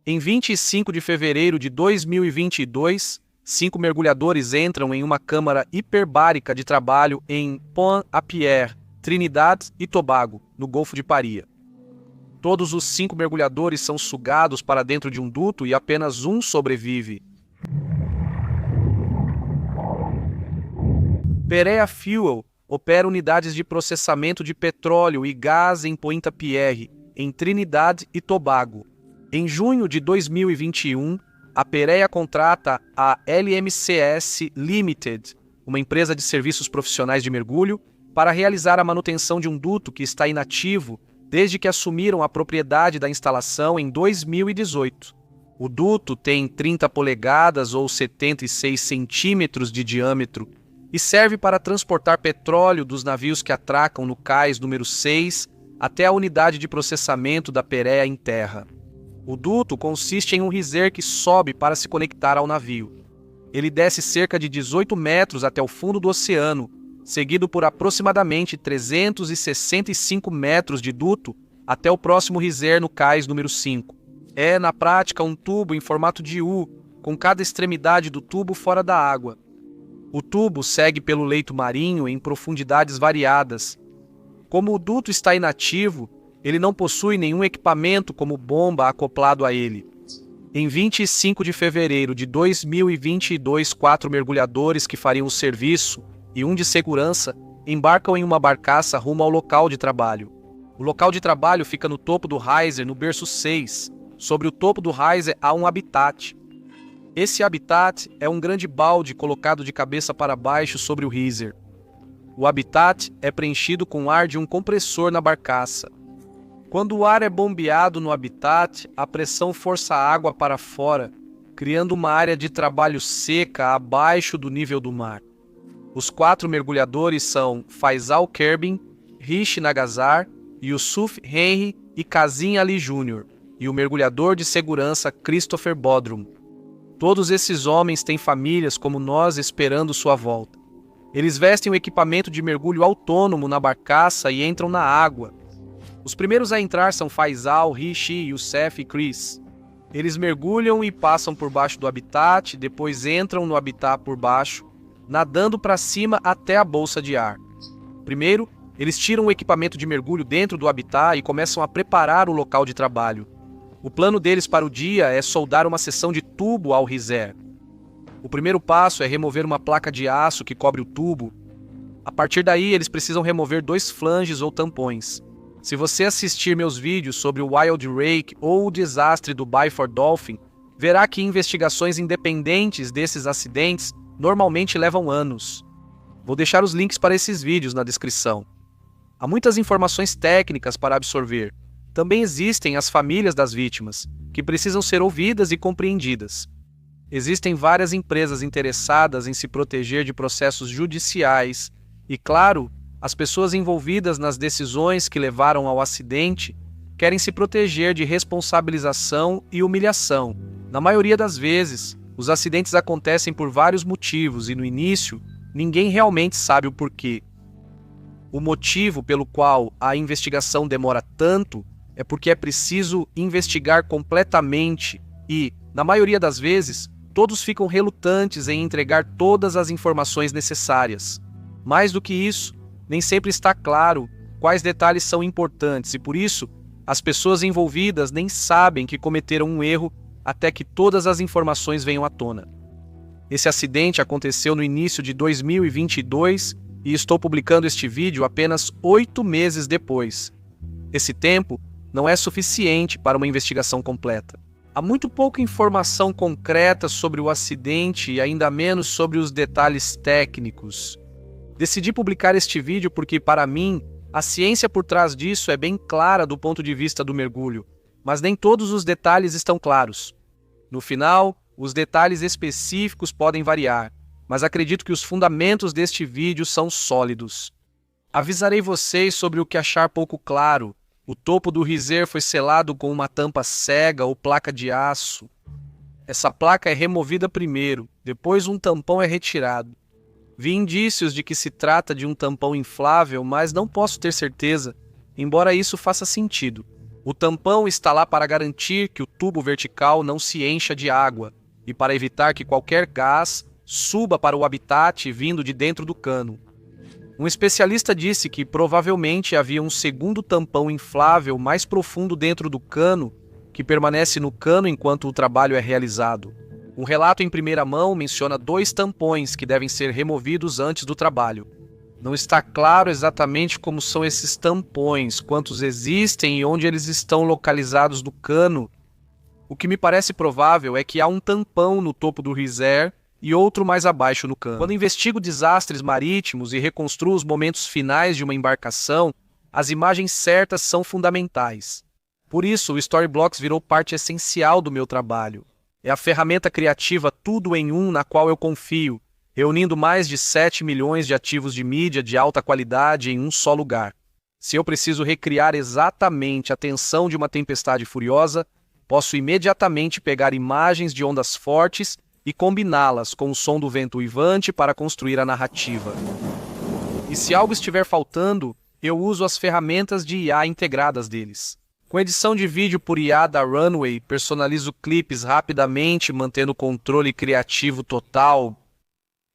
Em 25 de fevereiro de 2022, 5 mergulhadores entram em uma câmara hiperbárica de trabalho em Pointe-à-Pierre, Trinidad e Tobago, no Golfo de Paria. Todos os 5 mergulhadores são sugados para dentro de um duto e apenas um sobrevive. Perea Fuel opera unidades de processamento de petróleo e gás em Pointe-à-Pierre, em Trinidad e Tobago. Em junho de 2021, a Perea contrata a LMCS Limited, uma empresa de serviços profissionais de mergulho, para realizar a manutenção de um duto que está inativo desde que assumiram a propriedade da instalação em 2018. O duto tem 30 polegadas ou 76 centímetros de diâmetro e serve para transportar petróleo dos navios que atracam no cais número 6 até a unidade de processamento da Perea em terra. O duto consiste em um riser que sobe para se conectar ao navio. Ele desce cerca de 18 metros até o fundo do oceano, seguido por aproximadamente 365 metros de duto até o próximo riser no cais número 5. É, na prática, um tubo em formato de U, com cada extremidade do tubo fora da água. O tubo segue pelo leito marinho em profundidades variadas. Como o duto está inativo, ele não possui nenhum equipamento como bomba acoplado a ele. Em 25 de fevereiro de 2022, 4 mergulhadores que fariam o serviço e um de segurança embarcam em uma barcaça rumo ao local de trabalho. O local de trabalho fica no topo do riser, no berço 6. Sobre o topo do riser há um habitat. Esse habitat é um grande balde colocado de cabeça para baixo sobre o riser. O habitat é preenchido com ar de um compressor na barcaça. Quando o ar é bombeado no habitat, a pressão força a água para fora, criando uma área de trabalho seca abaixo do nível do mar. Os 4 mergulhadores são Faisal Kerbin, Rishi Nagazar, Yusuf Henry e Kazim Ali Jr., e o mergulhador de segurança Christopher Bodrum. Todos esses homens têm famílias como nós esperando sua volta. Eles vestem o equipamento de mergulho autônomo na barcaça e entram na água. Os primeiros a entrar são Faisal, Rishi, Youssef e Chris. Eles mergulham e passam por baixo do habitat, depois entram no habitat por baixo, nadando para cima até a bolsa de ar. Primeiro, eles tiram o equipamento de mergulho dentro do habitat e começam a preparar o local de trabalho. O plano deles para o dia é soldar uma seção de tubo ao riser. O primeiro passo é remover uma placa de aço que cobre o tubo. A partir daí, eles precisam remover 2 flanges ou tampões. Se você assistir meus vídeos sobre o Wild Rake ou o desastre do Byford Dolphin, verá que investigações independentes desses acidentes normalmente levam anos. Vou deixar os links para esses vídeos na descrição. Há muitas informações técnicas para absorver. Também existem as famílias das vítimas, que precisam ser ouvidas e compreendidas. Existem várias empresas interessadas em se proteger de processos judiciais e, claro, as pessoas envolvidas nas decisões que levaram ao acidente querem se proteger de responsabilização e humilhação. Na maioria das vezes, os acidentes acontecem por vários motivos e, no início, ninguém realmente sabe o porquê. O motivo pelo qual a investigação demora tanto é porque é preciso investigar completamente e, na maioria das vezes, todos ficam relutantes em entregar todas as informações necessárias. Mais do que isso, nem sempre está claro quais detalhes são importantes e, por isso, as pessoas envolvidas nem sabem que cometeram um erro até que todas as informações venham à tona. Esse acidente aconteceu no início de 2022 e estou publicando este vídeo apenas 8 meses depois. Esse tempo não é suficiente para uma investigação completa. Há muito pouca informação concreta sobre o acidente e ainda menos sobre os detalhes técnicos. Decidi publicar este vídeo porque, para mim, a ciência por trás disso é bem clara do ponto de vista do mergulho, mas nem todos os detalhes estão claros. No final, os detalhes específicos podem variar, mas acredito que os fundamentos deste vídeo são sólidos. Avisarei vocês sobre o que achar pouco claro. O topo do riser foi selado com uma tampa cega ou placa de aço. Essa placa é removida primeiro, depois um tampão é retirado. Vi indícios de que se trata de um tampão inflável, mas não posso ter certeza, embora isso faça sentido. O tampão está lá para garantir que o tubo vertical não se encha de água e para evitar que qualquer gás suba para o habitat vindo de dentro do cano. Um especialista disse que provavelmente havia um segundo tampão inflável mais profundo dentro do cano que permanece no cano enquanto o trabalho é realizado. Um relato em primeira mão menciona 2 tampões que devem ser removidos antes do trabalho. Não está claro exatamente como são esses tampões, quantos existem e onde eles estão localizados no cano. O que me parece provável é que há um tampão no topo do riser e outro mais abaixo no cano. Quando investigo desastres marítimos e reconstruo os momentos finais de uma embarcação, as imagens certas são fundamentais. Por isso, o Storyblocks virou parte essencial do meu trabalho. É a ferramenta criativa tudo em um na qual eu confio, reunindo mais de 7 milhões de ativos de mídia de alta qualidade em um só lugar. Se eu preciso recriar exatamente a tensão de uma tempestade furiosa, posso imediatamente pegar imagens de ondas fortes e combiná-las com o som do vento uivante para construir a narrativa. E se algo estiver faltando, eu uso as ferramentas de IA integradas deles. Com edição de vídeo por IA da Runway, personalizo clipes rapidamente, mantendo o controle criativo total.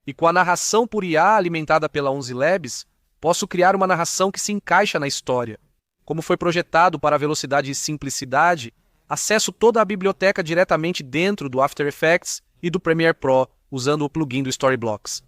E com a narração por IA alimentada pela 11 Labs, posso criar uma narração que se encaixa na história. Como foi projetado para velocidade e simplicidade, acesso toda a biblioteca diretamente dentro do After Effects e do Premiere Pro, usando o plugin do Storyblocks.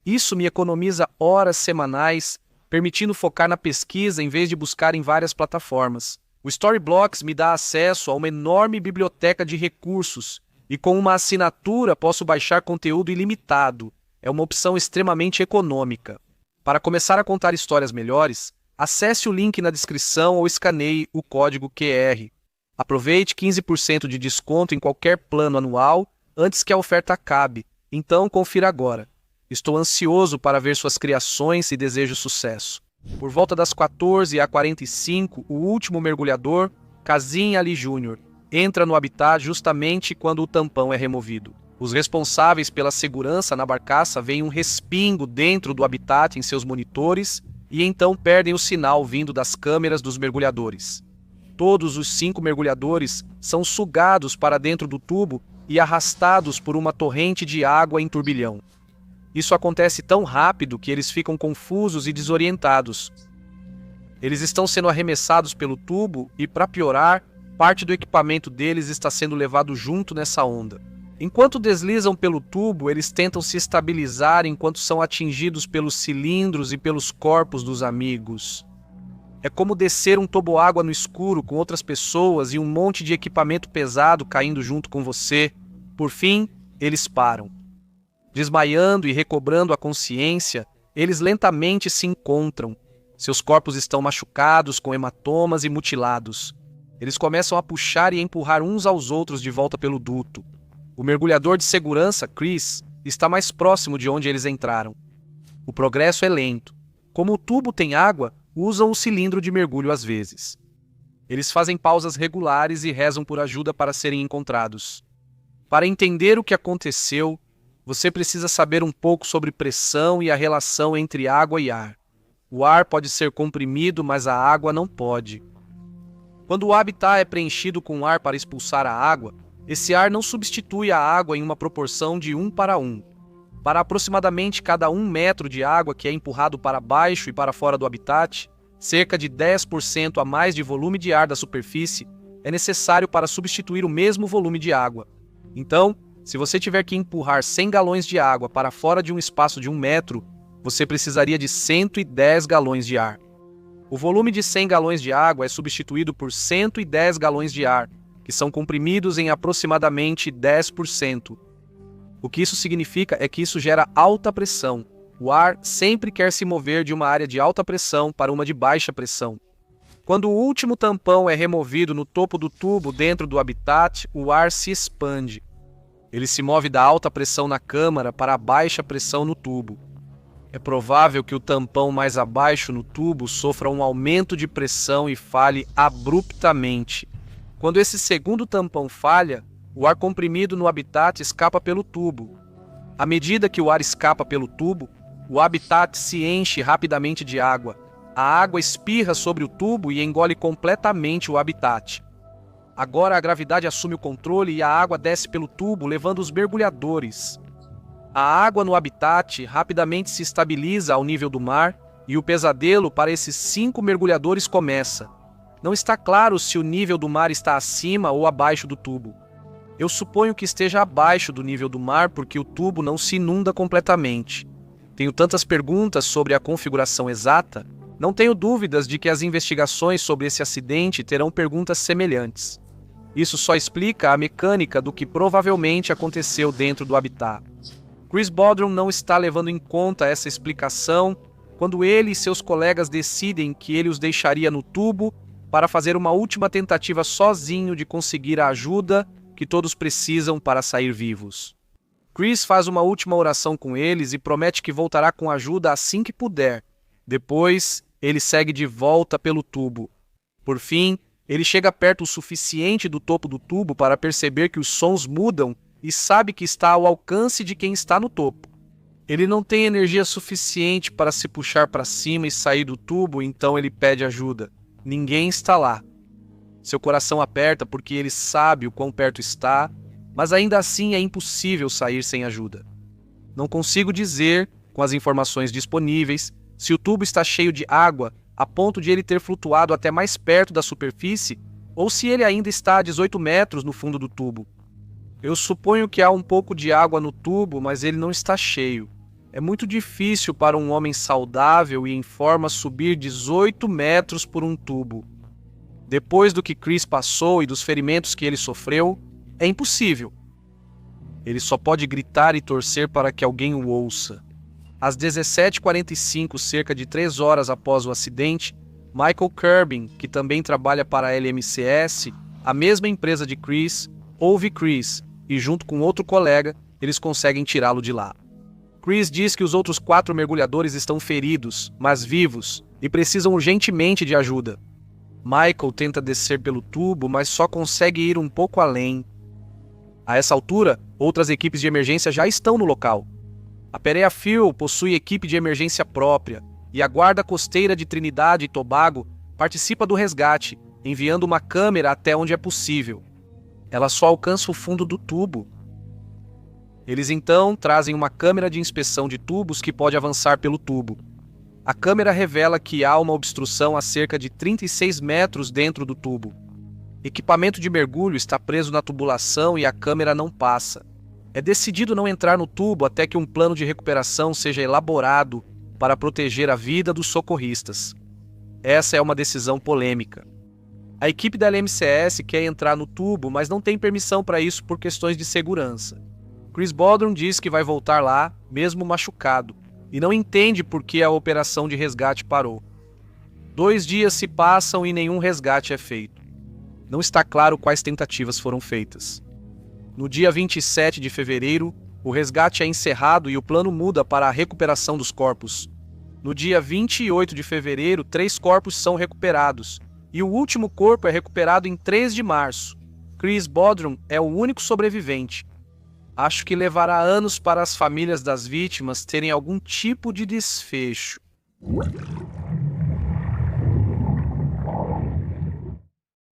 Isso me economiza horas semanais, permitindo focar na pesquisa em vez de buscar em várias plataformas. O Storyblocks me dá acesso a uma enorme biblioteca de recursos e com uma assinatura posso baixar conteúdo ilimitado. É uma opção extremamente econômica. Para começar a contar histórias melhores, acesse o link na descrição ou escaneie o código QR. Aproveite 15% de desconto em qualquer plano anual antes que a oferta acabe. Então confira agora. Estou ansioso para ver suas criações e desejo sucesso. Por volta das 14h45, o último mergulhador, Kazim Ali Jr., entra no habitat justamente quando o tampão é removido. Os responsáveis pela segurança na barcaça veem um respingo dentro do habitat em seus monitores e então perdem o sinal vindo das câmeras dos mergulhadores. Todos os 5 mergulhadores são sugados para dentro do tubo e arrastados por uma torrente de água em turbilhão. Isso acontece tão rápido que eles ficam confusos e desorientados. Eles estão sendo arremessados pelo tubo e, para piorar, parte do equipamento deles está sendo levado junto nessa onda. Enquanto deslizam pelo tubo, eles tentam se estabilizar enquanto são atingidos pelos cilindros e pelos corpos dos amigos. É como descer um toboágua no escuro com outras pessoas e um monte de equipamento pesado caindo junto com você. Por fim, eles param. Desmaiando e recobrando a consciência, eles lentamente se encontram. Seus corpos estão machucados, com hematomas e mutilados. Eles começam a puxar e empurrar uns aos outros de volta pelo duto. O mergulhador de segurança, Chris, está mais próximo de onde eles entraram. O progresso é lento. Como o tubo tem água, usam o cilindro de mergulho às vezes. Eles fazem pausas regulares e rezam por ajuda para serem encontrados. Para entender o que aconteceu, você precisa saber um pouco sobre pressão e a relação entre água e ar. O ar pode ser comprimido, mas a água não pode. Quando o habitat é preenchido com ar para expulsar a água, esse ar não substitui a água em uma proporção de 1:1. Para aproximadamente cada 1 metro de água que é empurrado para baixo e para fora do habitat, cerca de 10% a mais de volume de ar da superfície é necessário para substituir o mesmo volume de água. Então, se você tiver que empurrar 100 galões de água para fora de um espaço de 1 metro, você precisaria de 110 galões de ar. O volume de 100 galões de água é substituído por 110 galões de ar, que são comprimidos em aproximadamente 10%. O que isso significa é que isso gera alta pressão. O ar sempre quer se mover de uma área de alta pressão para uma de baixa pressão. Quando o último tampão é removido no topo do tubo dentro do habitat, o ar se expande. Ele se move da alta pressão na câmara para a baixa pressão no tubo. É provável que o tampão mais abaixo no tubo sofra um aumento de pressão e falhe abruptamente. Quando esse segundo tampão falha, o ar comprimido no habitat escapa pelo tubo. À medida que o ar escapa pelo tubo, o habitat se enche rapidamente de água. A água espirra sobre o tubo e engole completamente o habitat. Agora a gravidade assume o controle e a água desce pelo tubo, levando os mergulhadores. A água no habitat rapidamente se estabiliza ao nível do mar e o pesadelo para esses 5 mergulhadores começa. Não está claro se o nível do mar está acima ou abaixo do tubo. Eu suponho que esteja abaixo do nível do mar porque o tubo não se inunda completamente. Tenho tantas perguntas sobre a configuração exata. Não tenho dúvidas de que as investigações sobre esse acidente terão perguntas semelhantes. Isso só explica a mecânica do que provavelmente aconteceu dentro do habitat. Chris Bodrum não está levando em conta essa explicação quando ele e seus colegas decidem que ele os deixaria no tubo para fazer uma última tentativa sozinho de conseguir a ajuda que todos precisam para sair vivos. Chris faz uma última oração com eles e promete que voltará com ajuda assim que puder. Depois, ele segue de volta pelo tubo. Por fim, ele chega perto o suficiente do topo do tubo para perceber que os sons mudam e sabe que está ao alcance de quem está no topo. Ele não tem energia suficiente para se puxar para cima e sair do tubo, então ele pede ajuda. Ninguém está lá. Seu coração aperta porque ele sabe o quão perto está, mas ainda assim é impossível sair sem ajuda. Não consigo dizer, com as informações disponíveis, se o tubo está cheio de água a ponto de ele ter flutuado até mais perto da superfície ou se ele ainda está a 18 metros no fundo do tubo. Eu suponho que há um pouco de água no tubo, mas ele não está cheio. É muito difícil para um homem saudável e em forma subir 18 metros por um tubo. Depois do que Chris passou e dos ferimentos que ele sofreu, é impossível. Ele só pode gritar e torcer para que alguém o ouça. Às 17h45, cerca de 3 horas após o acidente, Michael Kerbin, que também trabalha para a LMCS, a mesma empresa de Chris, ouve Chris e, junto com outro colega, eles conseguem tirá-lo de lá. Chris diz que os outros 4 mergulhadores estão feridos, mas vivos, e precisam urgentemente de ajuda. Michael tenta descer pelo tubo, mas só consegue ir um pouco além. A essa altura, outras equipes de emergência já estão no local. A Perea Phil possui equipe de emergência própria, e a Guarda Costeira de Trinidade e Tobago participa do resgate, enviando uma câmera até onde é possível. Ela só alcança o fundo do tubo. Eles então trazem uma câmera de inspeção de tubos que pode avançar pelo tubo. A câmera revela que há uma obstrução a cerca de 36 metros dentro do tubo. Equipamento de mergulho está preso na tubulação e a câmera não passa. É decidido não entrar no tubo até que um plano de recuperação seja elaborado para proteger a vida dos socorristas. Essa é uma decisão polêmica. A equipe da LMCS quer entrar no tubo, mas não tem permissão para isso por questões de segurança. Chris Bodrum diz que vai voltar lá, mesmo machucado, e não entende por que a operação de resgate parou. 2 dias se passam e nenhum resgate é feito. Não está claro quais tentativas foram feitas. No dia 27 de fevereiro, o resgate é encerrado e o plano muda para a recuperação dos corpos. No dia 28 de fevereiro, 3 corpos são recuperados, e o último corpo é recuperado em 3 de março. Chris Bodrum é o único sobrevivente. Acho que levará anos para as famílias das vítimas terem algum tipo de desfecho.